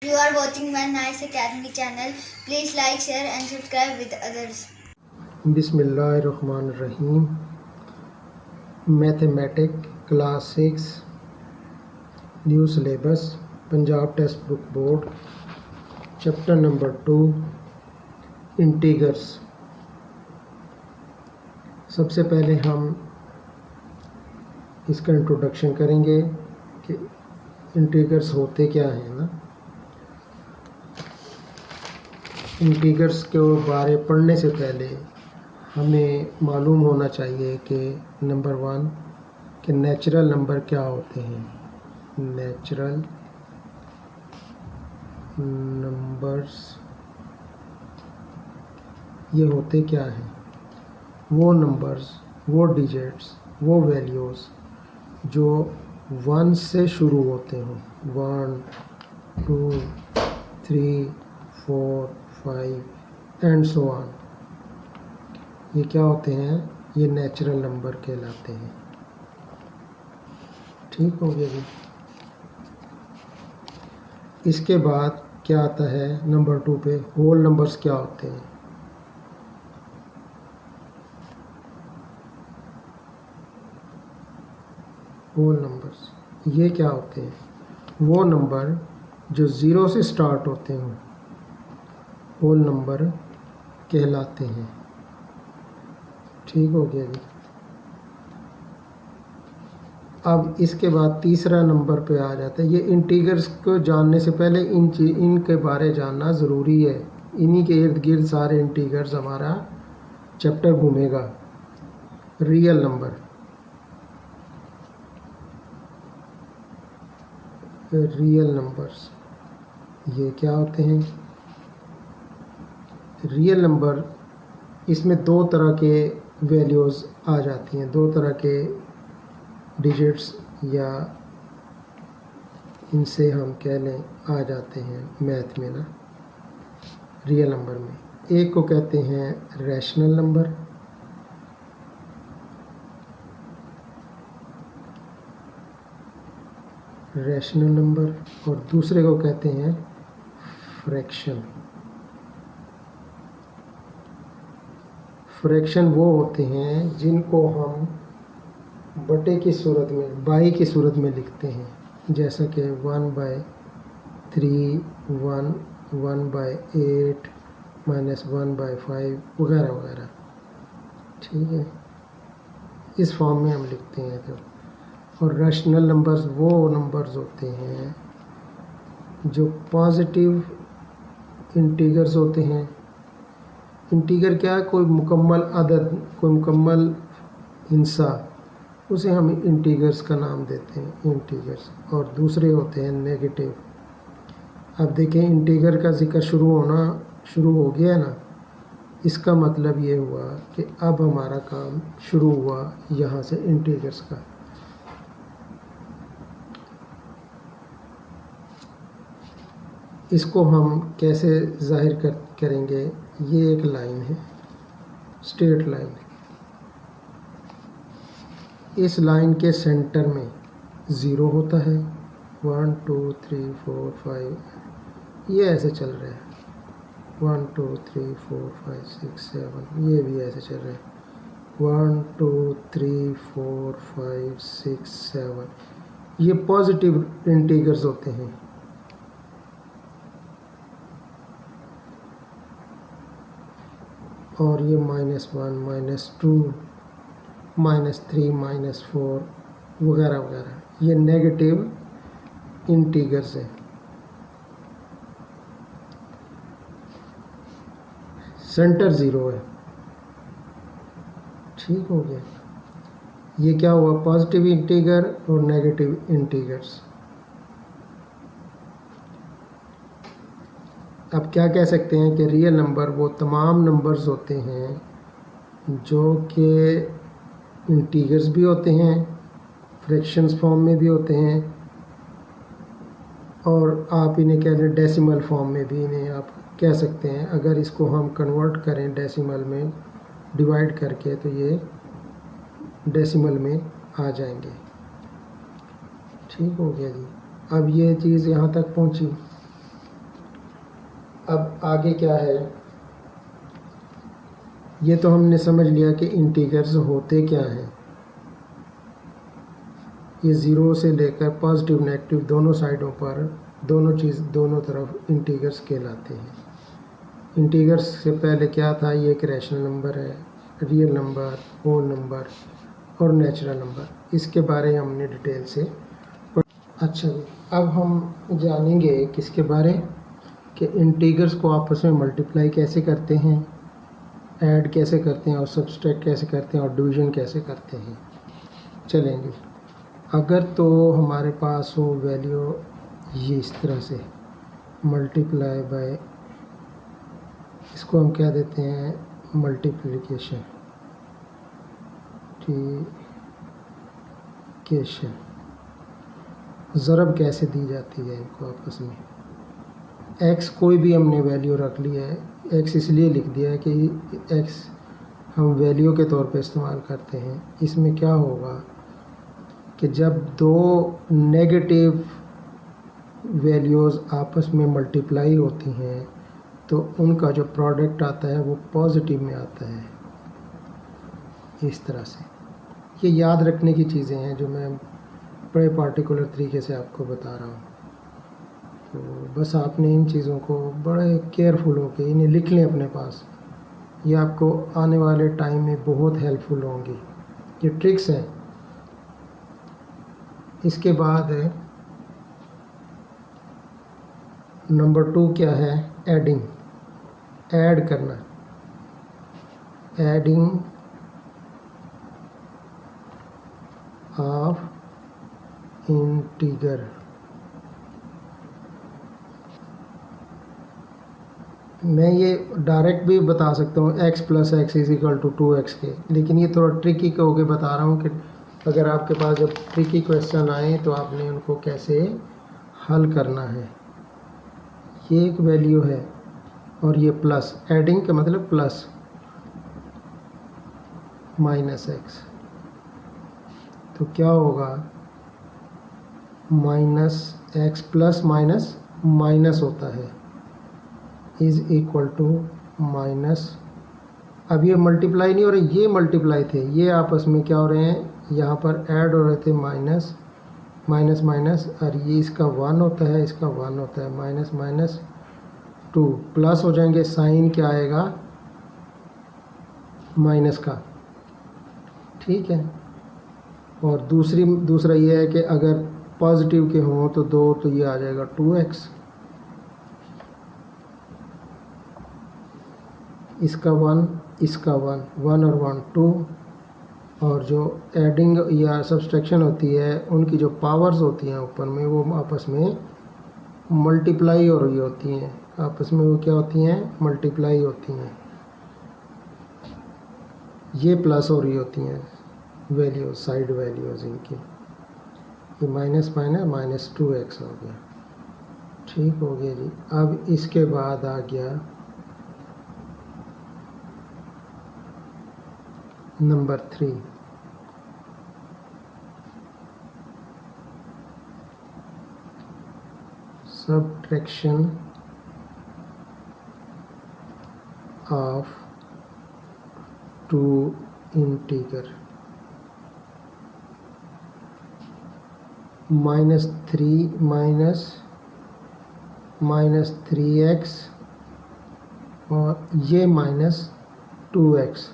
You are watching my Nice Academy channel. Please like, share and subscribe with others. बिस्मिल्लाहिर्रहमानिर्रहीम। Mathematic class 6 new syllabus Punjab text book board chapter number 2 integers. सबसे पहले हम इसका introduction करेंगे कि integers होते क्या हैं ना। इंटीगर्स के बारे पढ़ने से पहले हमें मालूम होना चाहिए कि नंबर 1 कि नेचुरल नंबर क्या होते हैं। नेचुरल नंबर्स ये होते क्या हैं? वो नंबर्स, वो डिजिट्स, वो वैल्यूज़ जो 1 से शुरू होते हों। 1 2 3 4 5 एंड सो ऑन। ये क्या होते हैं? ये नेचुरल नंबर कहलाते हैं। ठीक हो गया जी। इसके बाद क्या आता है नंबर 2 पे? होल नंबर्स क्या होते हैं? होल नंबर्स ये क्या होते हैं? वो नंबर जो 0 से स्टार्ट होते हों होल नंबर कहलाते हैं। ठीक हो गया जी। अब इसके बाद तीसरा नंबर पे आ जाता है। ये इंटीगर्स को जानने से पहले इनके बारे जानना ज़रूरी है। इन्हीं के इर्द गिर्द सारे इंटीगर्स हमारा चैप्टर घूमेगा। रियल नंबर, रियल नंबर्स ये क्या होते हैं? रियल नंबर इसमें 2 तरह के वैल्यूज़ आ जाती हैं, 2 तरह के डिजिट्स या इनसे हम कह लें आ जाते हैं मैथ में ना। रियल नंबर में एक को कहते हैं रैशनल नंबर, रैशनल नंबर, और दूसरे को कहते हैं फ्रैक्शन। फ्रैक्शन वो होते हैं जिनको हम बटे की सूरत में, बाई की सूरत में लिखते हैं, जैसा कि 1/3 1/8 -1/5 वगैरह वगैरह। ठीक है, इस फॉर्म में हम लिखते हैं। तो और रैशनल नंबर्स वो नंबर्स होते हैं जो पॉजिटिव इंटीगर्स होते हैं। इंटीगर क्या है? कोई मुकम्मल अदद, कोई मुकम्मल हिस्सा, उसे हम इंटीगर्स का नाम देते हैं, इंटीगर्स। और दूसरे होते हैं नेगेटिव। अब देखें, इंटीगर का जिक्र शुरू हो गया ना, इसका मतलब ये हुआ कि अब हमारा काम शुरू हुआ यहाँ से इंटीगर्स का। इसको हम कैसे जाहिर करेंगे? ये एक लाइन है, स्ट्रेट लाइन। इस लाइन के सेंटर में 0 होता है। 1 2 3 4 5 ये ऐसे चल रहा है। 1 2 3 4 5 6 7 ये भी ऐसे चल रहा है। 1 2 3 4 5 6 7 ये पॉजिटिव इंटीगर्स होते हैं। और ये -1 -2 -3 -4 वगैरह वगैरह ये नेगेटिव इंटीगर्स हैं। सेंटर 0 है। ठीक हो गया। ये क्या हुआ? पॉजिटिव इंटीगर और नेगेटिव इंटीगर्स। अब क्या कह सकते हैं कि रियल नंबर वो तमाम नंबर्स होते हैं जो कि इंटीगर्स भी होते हैं, फ्रैक्शंस फॉर्म में भी होते हैं, और आप इन्हें कह लें डेसिमल फॉर्म में भी इन्हें आप कह सकते हैं। अगर इसको हम कन्वर्ट करें डेसिमल में, डिवाइड करके, तो ये डेसिमल में आ जाएंगे। ठीक हो गया जी। अब ये चीज़ यहाँ तक पहुँची। अब आगे क्या है, ये तो हमने समझ लिया कि इंटीजर्स होते क्या हैं। ये ज़ीरो से लेकर पॉजिटिव नेगेटिव दोनों साइडों पर दोनों तरफ इंटीजर्स कहलाते हैं। इंटीजर्स से पहले क्या था, ये एक रैशनल नंबर है, रियल नंबर, होल नंबर और नेचुरल नंबर। इसके बारे में हमने डिटेल से अच्छा जी, अब हम जानेंगे किसके बारे, कि इंटीजर्स को आपस में मल्टीप्लाई कैसे करते हैं, ऐड कैसे करते हैं और सब्सट्रैक्ट कैसे करते हैं और डिवीज़न कैसे करते हैं। चलेंगे, अगर तो हमारे पास हो वैल्यू ये इस तरह से मल्टीप्लाई बाय, इसको हम क्या देते हैं, मल्टीप्लिकेशन, ज़रब कैसे दी जाती है इनको आपस में। एक्स कोई भी हमने वैल्यू रख ली है, एक्स इसलिए लिख दिया है कि एक्स हम वैल्यू के तौर पे इस्तेमाल करते हैं। इसमें क्या होगा कि जब दो नेगेटिव वैल्यूज़ आपस में मल्टीप्लाई होती हैं तो उनका जो प्रोडक्ट आता है वो पॉजिटिव में आता है। इस तरह से ये याद रखने की चीज़ें हैं जो मैं बड़े पार्टिकुलर तरीके से आपको बता रहा हूँ। तो बस आपने इन चीज़ों को बड़े केयरफुल होकर इन्हें लिख लें अपने पास, ये आपको आने वाले टाइम में बहुत हेल्पफुल होंगी। ये ट्रिक्स हैं। इसके बाद है नंबर 2 क्या है, एडिंग, ऐड करना, एडिंग ऑफ इंटीजर। मैं ये डायरेक्ट भी बता सकता हूँ x plus x is equal to 2x के, लेकिन ये थोड़ा ट्रिकी होके बता रहा हूँ कि अगर आपके पास जब ट्रिकी क्वेश्चन आए तो आपने उनको कैसे हल करना है। ये एक वैल्यू है और ये प्लस, एडिंग का मतलब प्लस माइनस एक्स, तो क्या होगा, minus x plus minus minus होता है, इज इक्वल टू माइनस। अब ये मल्टीप्लाई नहीं हो रहे, ये मल्टीप्लाई थे, ये आपस में क्या हो रहे हैं, यहाँ पर ऐड हो रहे थे, माइनस माइनस माइनस, और ये इसका 1 होता है, इसका 1 होता है, माइनस माइनस 2 प्लस हो जाएंगे, साइन क्या आएगा, माइनस का, ठीक है। और दूसरा ये है कि अगर पॉजिटिव के हों तो 2, तो ये आ जाएगा 2x, इसका 1, इसका 1, 1 और 1 2, और जो एडिंग या सब्सट्रैक्शन होती है उनकी जो पावर्स होती हैं ऊपर में वो आपस में मल्टीप्लाई हो रही होती हैं, आपस में वो क्या होती हैं, मल्टीप्लाई होती हैं। ये प्लस हो रही होती हैं वैल्यूज, साइड वैल्यूज इनकी, ये माइनस माइनस माइनस 2x हो गया, ठीक हो गया जी। अब इसके बाद आ गया number 3, subtraction of two integer, -3 minus 3x और ये -2x,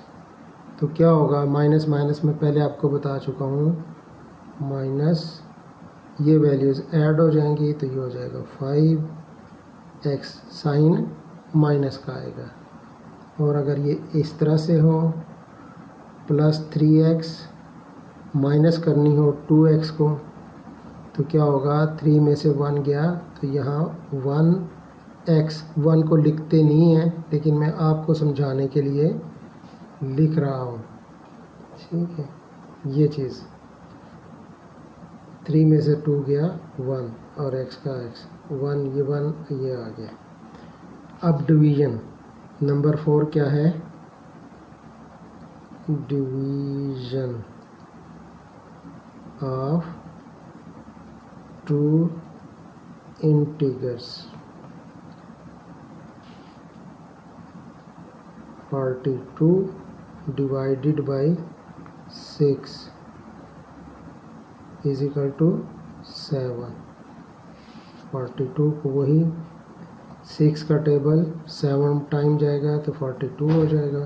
तो क्या होगा, माइनस माइनस में पहले आपको बता चुका हूँ, माइनस ये वैल्यूज़ ऐड हो जाएंगी तो ये हो जाएगा 5x, साइन माइनस का आएगा। और अगर ये इस तरह से हो, प्लस 3x माइनस करनी हो 2x को, तो क्या होगा, 3 में से 1 गया तो यहाँ 1x, 1 को लिखते नहीं हैं लेकिन मैं आपको समझाने के लिए लिख रहा हूँ, ठीक है। ये चीज़ 3 में से 2 गया 1 और x का x, 1 ये आ गया। अब डिवीज़न नंबर 4 क्या है, division of two integers. 42 divided by 6 is equal to 7। 42 को वही 6 का टेबल 7 टाइम जाएगा तो 42 हो जाएगा।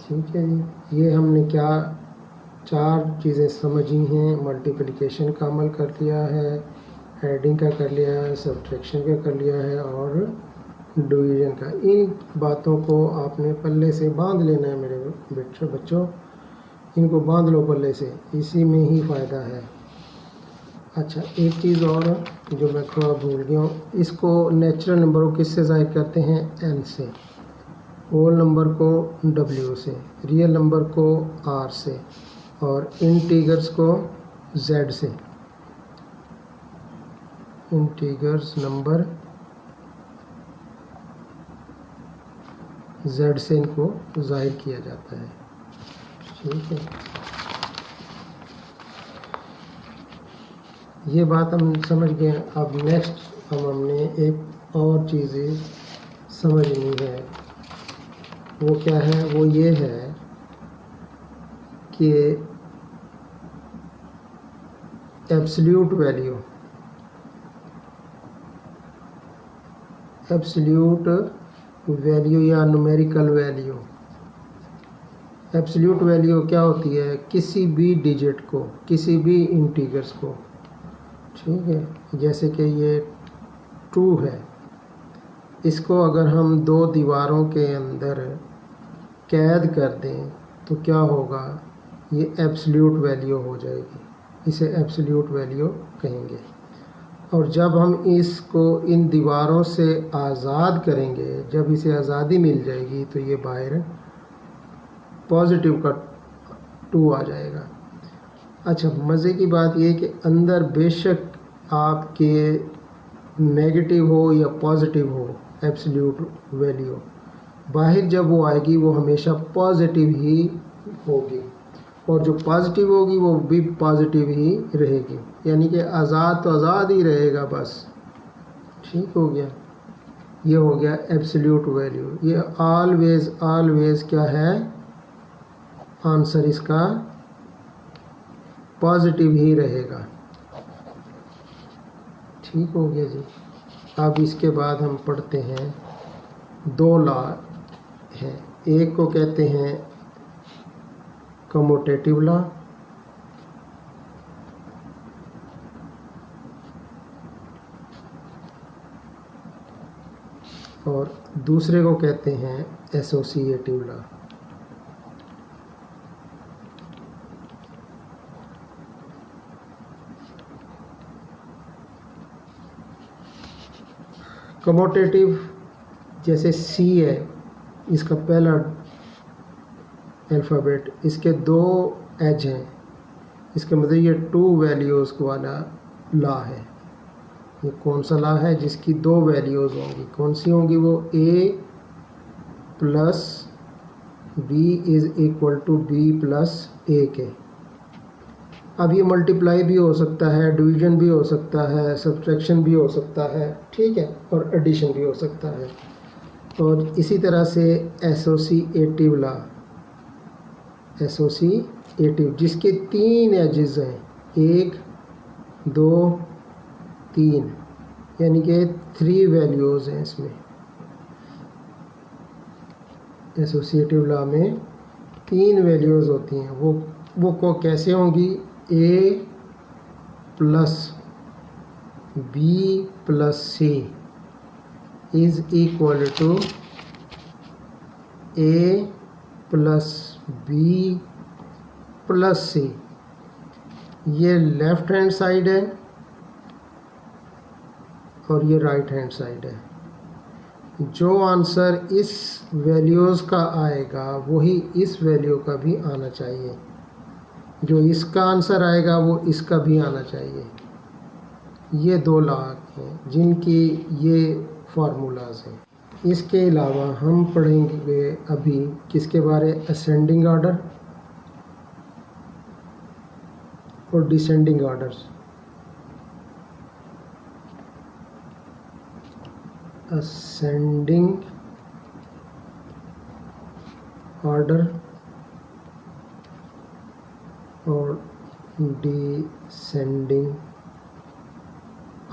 ठीक है जी, ये हमने क्या 4 चीज़ें समझी हैं। मल्टीप्लिकेशन का अमल कर लिया है, एडिंग का कर लिया है, सब्ट्रैक्शन का कर लिया है और डिवीज़न का। इन बातों को आपने पल्ले से बांध लेना है मेरे बच्चों, इनको बांध लो पल्ले से, इसी में ही फ़ायदा है। अच्छा, एक चीज़ और जो मैं थोड़ा भूल गया हूँ, इसको नेचुरल नंबर को किससे ज़ाहिर करते हैं? n से, होल नंबर को w से, रियल नंबर को r से और इंटीगर्स को z से। इंटीगर्स नंबर z से इनको ज़ाहिर किया जाता है। ठीक है, ये बात हम समझ गए। अब नेक्स्ट हमने एक और चीज़ें समझनी है। वो क्या है? वो ये है कि एब्सोल्यूट वैल्यू, या न्यूमेरिकल वैल्यू। एब्सोल्यूट वैल्यू क्या होती है? किसी भी डिजिट को, किसी भी इंटीगर्स को। ठीक है, जैसे कि ये 2 है, इसको अगर हम 2 दीवारों के अंदर कैद कर दें तो क्या होगा? ये एब्सोल्यूट वैल्यू हो जाएगी, इसे एब्सोल्यूट वैल्यू कहेंगे। और जब हम इसको इन दीवारों से आज़ाद करेंगे, जब इसे आज़ादी मिल जाएगी तो ये बाहर पॉजिटिव का 2 आ जाएगा। अच्छा, मज़े की बात ये कि अंदर बेशक आपके नेगेटिव हो या पॉजिटिव हो एब्सोल्यूट वैल्यू, बाहर जब वो आएगी वो हमेशा पॉजिटिव ही होगी, और जो पॉजिटिव होगी वो भी पॉजिटिव ही रहेगी। यानी कि आज़ाद तो आज़ाद ही रहेगा बस। ठीक हो गया, ये हो गया एब्सोल्यूट वैल्यू। ये ऑलवेज क्या है? आंसर इसका पॉजिटिव ही रहेगा। ठीक हो गया जी। अब इसके बाद हम पढ़ते हैं 2 लॉ हैं। एक को कहते हैं कम्यूटेटिव लॉ, और दूसरे को कहते हैं एसोसिएटिव लॉ। कम्यूटेटिव जैसे C है, इसका पहला अल्फ़ाबेट, इसके 2 एज हैं, इसका मतलब ये 2 वैल्यूज़ वाला लॉ है। ये कौन सा लॉ है? जिसकी 2 वैल्यूज़ होंगी। कौन सी होंगी वो? A plus B is equal to B plus A के। अब ये मल्टीप्लाई भी हो सकता है, डिवीज़न भी हो सकता है, सब्ट्रैक्शन भी हो सकता है, ठीक है, और एडिशन भी हो सकता है। और इसी तरह से एसोसिएटिव लॉ, जिसके 3 एजेस हैं, 1 2 3, यानी कि 3 वैल्यूज़ हैं इसमें। एसोसिएटिव लॉ में 3 वैल्यूज़ होती हैं। वो को कैसे होंगी? A plus B plus C is equal to A plus B plus C। ये लेफ़्ट हैंड साइड है और ये राइट हैंड साइड है। जो आंसर इस वैल्यूज़ का आएगा वही इस वैल्यू का भी आना चाहिए। जो इसका आंसर आएगा वो इसका भी आना चाहिए। ये 2 लॉ हैं जिनकी ये फार्मूलाज हैं। इसके अलावा हम पढ़ेंगे अभी किसके बारे, असेंडिंग ऑर्डर और डिसेंडिंग ऑर्डर्स। असेंडिंग ऑर्डर और डिसेंडिंग।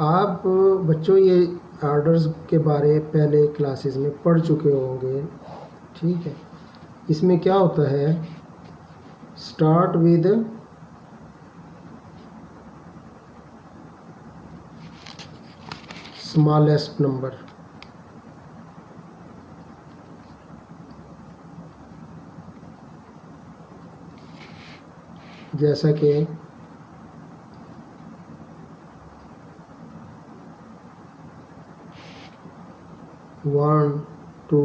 आप बच्चों ये ऑर्डर्स के बारे पहले क्लासेस में पढ़ चुके होंगे, ठीक है। इसमें क्या होता है, स्टार्ट विद स्मॉलेस्ट नंबर, जैसा कि 1 2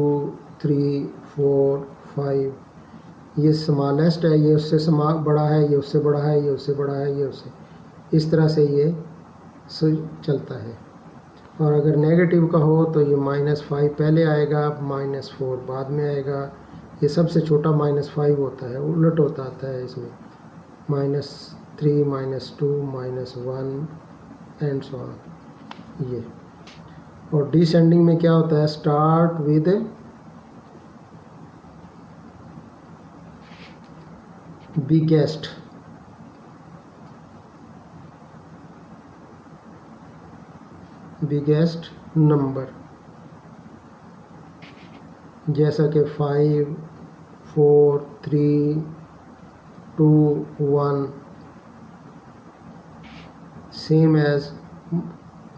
3 4 5, ये स्मॉलेस्ट है, ये उससे बड़ा है, ये उससे बड़ा है, ये उससे बड़ा है, ये उससे, इस तरह से ये चलता है। और अगर नेगेटिव का हो तो ये -5 पहले आएगा, -4 बाद में आएगा। ये सबसे छोटा -5 होता है, उलट होता आता है इसमें, -3 -2 -1 एंड सो ऑन ये। और डिसेंडिंग में क्या होता है, start with biggest, biggest number, जैसा कि 5 4 3 2 1, same as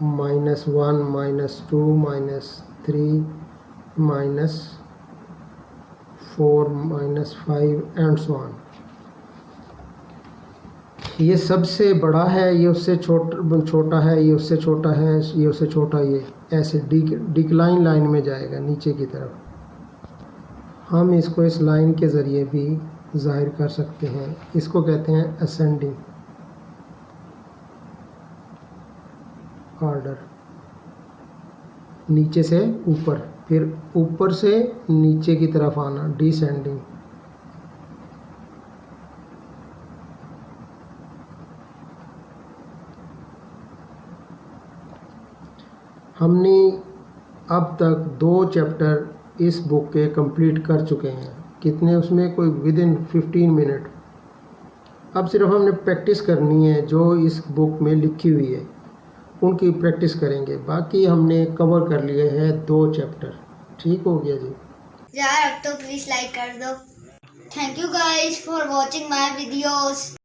-1 -2 -3 -4 -5 and so on. ये सबसे बड़ा है, ये उससे छोटा है, ये उससे छोटा है, ये उससे छोटा, ये ऐसे डिक्लाइन लाइन में जाएगा नीचे की तरफ। हम इसको इस लाइन के ज़रिए भी ज़ाहिर कर सकते हैं, इसको कहते हैं असेंडिंग ऑर्डर, नीचे से ऊपर, फिर ऊपर से नीचे की तरफ आना, डिसेंडिंग। हमने अब तक 2 चैप्टर इस बुक के कंप्लीट कर चुके हैं। कितने उसमें, कोई विदिन 15 मिनट। अब सिर्फ हमने प्रैक्टिस करनी है, जो इस बुक में लिखी हुई है उनकी प्रैक्टिस करेंगे। बाकी हमने कवर कर लिए हैं 2 चैप्टर। ठीक हो गया जी यार अब तो प्लीज लाइक कर दो। Thank you guys for watching my videos.